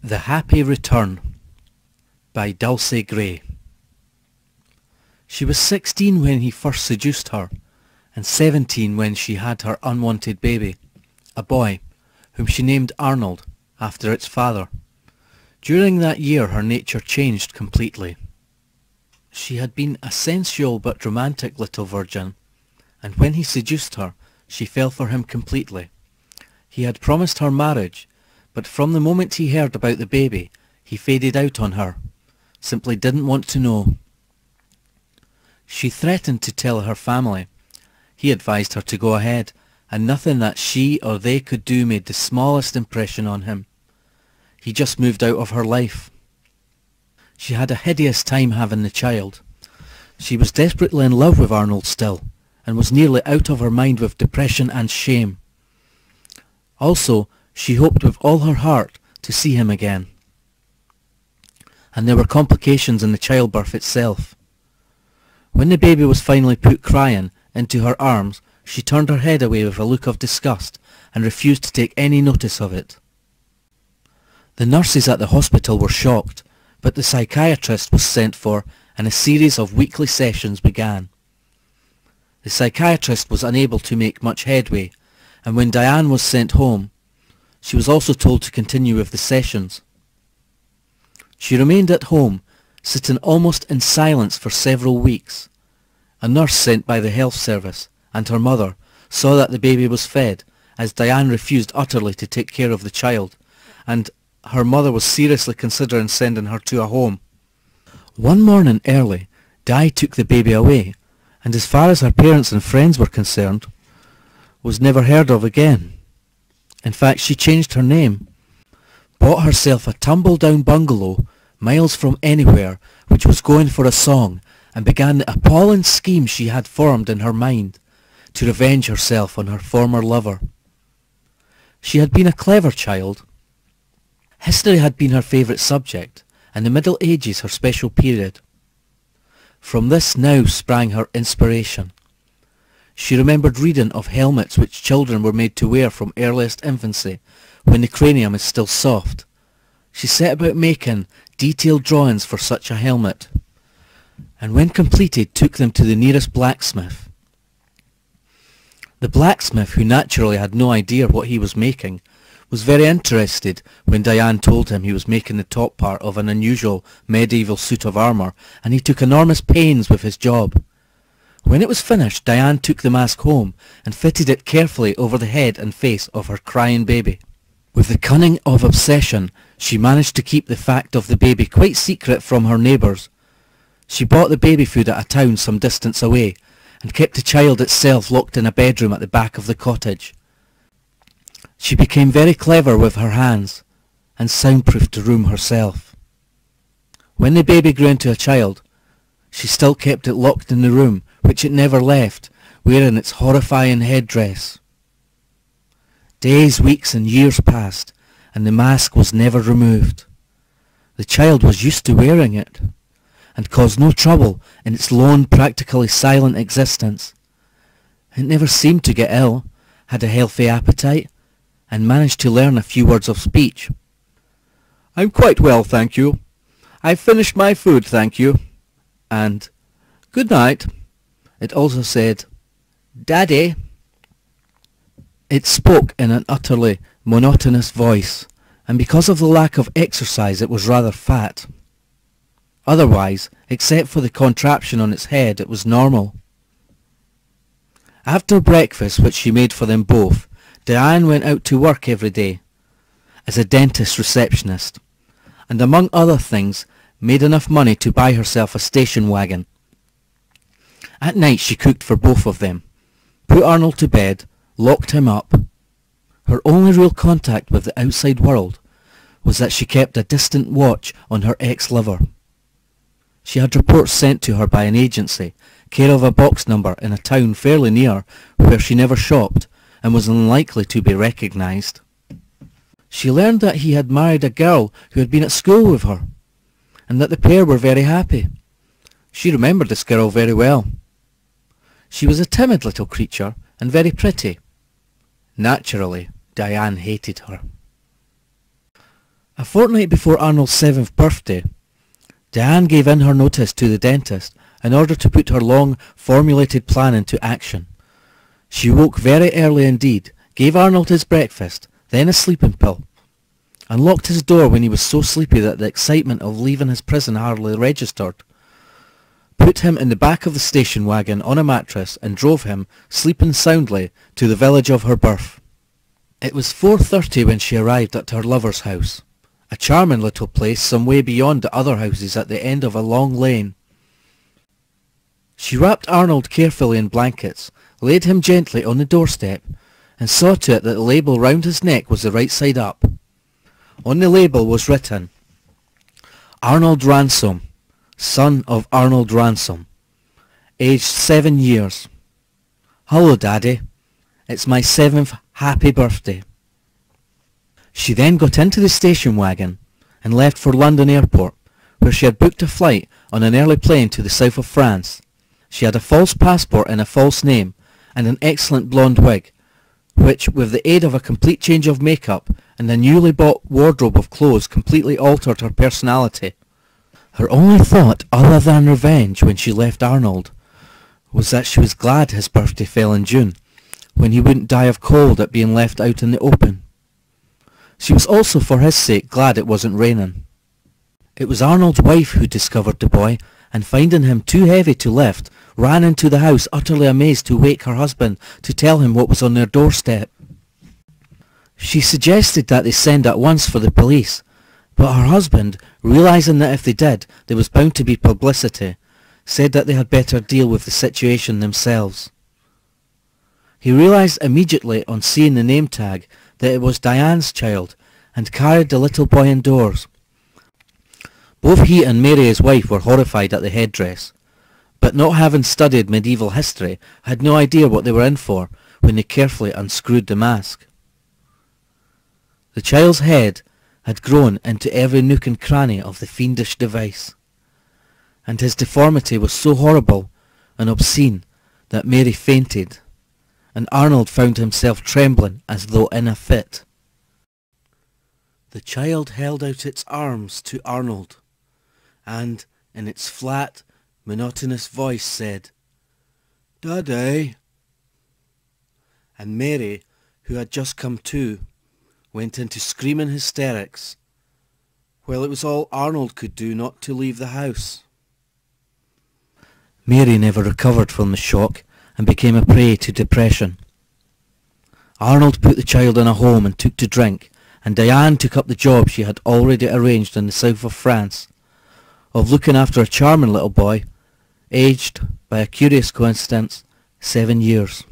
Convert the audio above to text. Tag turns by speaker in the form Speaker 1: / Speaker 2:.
Speaker 1: The Happy Return by Dulcie Gray. She was 16 when he first seduced her, and 17 when she had her unwanted baby, a boy, whom she named Arnold, after its father. During that year her nature changed completely. She had been a sensual but romantic little virgin, and when he seduced her, she fell for him completely. He had promised her marriage, but from the moment he heard about the baby, he faded out on her, simply didn't want to know. She threatened to tell her family. He advised her to go ahead, and nothing that she or they could do made the smallest impression on him. He just moved out of her life. She had a hideous time having the child. She was desperately in love with Arnold still, and was nearly out of her mind with depression and shame. Also, she hoped with all her heart to see him again. And there were complications in the childbirth itself. When the baby was finally put crying into her arms, she turned her head away with a look of disgust and refused to take any notice of it. The nurses at the hospital were shocked, but the psychiatrist was sent for and a series of weekly sessions began. The psychiatrist was unable to make much headway, and when Diane was sent home, she was also told to continue with the sessions. She remained at home, sitting almost in silence for several weeks. A nurse sent by the health service and her mother saw that the baby was fed, as Diane refused utterly to take care of the child, and her mother was seriously considering sending her to a home. One morning early, Di took the baby away, and as far as her parents and friends were concerned, was never heard of again. In fact, she changed her name, bought herself a tumble-down bungalow miles from anywhere, which was going for a song, and began the appalling scheme she had formed in her mind to revenge herself on her former lover. She had been a clever child. History had been her favourite subject, and the Middle Ages her special period. From this now sprang her inspiration. She remembered reading of helmets which children were made to wear from earliest infancy, when the cranium is still soft. She set about making detailed drawings for such a helmet, and when completed took them to the nearest blacksmith. The blacksmith, who naturally had no idea what he was making, was very interested when Diane told him he was making the top part of an unusual medieval suit of armour, and he took enormous pains with his job. When it was finished, Diane took the mask home and fitted it carefully over the head and face of her crying baby. With the cunning of obsession, she managed to keep the fact of the baby quite secret from her neighbours. She bought the baby food at a town some distance away, and kept the child itself locked in a bedroom at the back of the cottage. She became very clever with her hands, and soundproofed the room herself. When the baby grew into a child, she still kept it locked in the room, which it never left, wearing its horrifying headdress. Days, weeks and years passed, and the mask was never removed. The child was used to wearing it, and caused no trouble in its lone, practically silent existence. It never seemed to get ill, had a healthy appetite, and managed to learn a few words of speech. "I'm quite well, thank you. I've finished my food, thank you." And "Good night." It also said, "Daddy." It spoke in an utterly monotonous voice, and because of the lack of exercise it was rather fat. Otherwise, except for the contraption on its head, it was normal. After breakfast, which she made for them both, Diane went out to work every day as a dentist receptionist, and among other things made enough money to buy herself a station wagon. At night she cooked for both of them, put Arnold to bed, locked him up. Her only real contact with the outside world was that she kept a distant watch on her ex-lover. She had reports sent to her by an agency, care of a box number in a town fairly near where she never shopped and was unlikely to be recognised. She learned that he had married a girl who had been at school with her, and that the pair were very happy. She remembered this girl very well. She was a timid little creature and very pretty. Naturally, Diane hated her. A fortnight before Arnold's 7th birthday, Diane gave in her notice to the dentist in order to put her long formulated plan into action. She woke very early indeed, gave Arnold his breakfast, then a sleeping pill, and locked his door when he was so sleepy that the excitement of leaving his prison hardly registered, put him in the back of the station wagon on a mattress and drove him, sleeping soundly, to the village of her birth. It was 4:30 when she arrived at her lover's house, a charming little place some way beyond the other houses at the end of a long lane. She wrapped Arnold carefully in blankets, laid him gently on the doorstep, and saw to it that the label round his neck was the right side up. On the label was written, Arnold Ransom, son of Arnold Ransom, aged 7 years. Hello, Daddy. It's my 7th happy birthday. She then got into the station wagon and left for London Airport, where she had booked a flight on an early plane to the south of France. She had a false passport and a false name, and an excellent blonde wig, which, with the aid of a complete change of makeup and a newly bought wardrobe of clothes, completely altered her personality. Her only thought, other than revenge, when she left Arnold, was that she was glad his birthday fell in June, when he wouldn't die of cold at being left out in the open. She was also, for his sake, glad it wasn't raining. It was Arnold's wife who discovered the boy, and finding him too heavy to lift, ran into the house utterly amazed to wake her husband to tell him what was on their doorstep. She suggested that they send at once for the police, but her husband, realising that if they did, there was bound to be publicity, said that they had better deal with the situation themselves. He realised immediately on seeing the name tag that it was Diane's child, and carried the little boy indoors. Both he and Mary, his wife, were horrified at the headdress, but not having studied medieval history, had no idea what they were in for when they carefully unscrewed the mask. The child's head had grown into every nook and cranny of the fiendish device, and his deformity was so horrible and obscene that Mary fainted, and Arnold found himself trembling as though in a fit. The child held out its arms to Arnold, and, in its flat, monotonous voice said, "Daddy." And Mary, who had just come to, went into screaming hysterics, while it was all Arnold could do not to leave the house. Mary never recovered from the shock and became a prey to depression. Arnold put the child in a home and took to drink, and Diane took up the job she had already arranged in the south of France, of looking after a charming little boy, aged, by a curious coincidence, 7 years.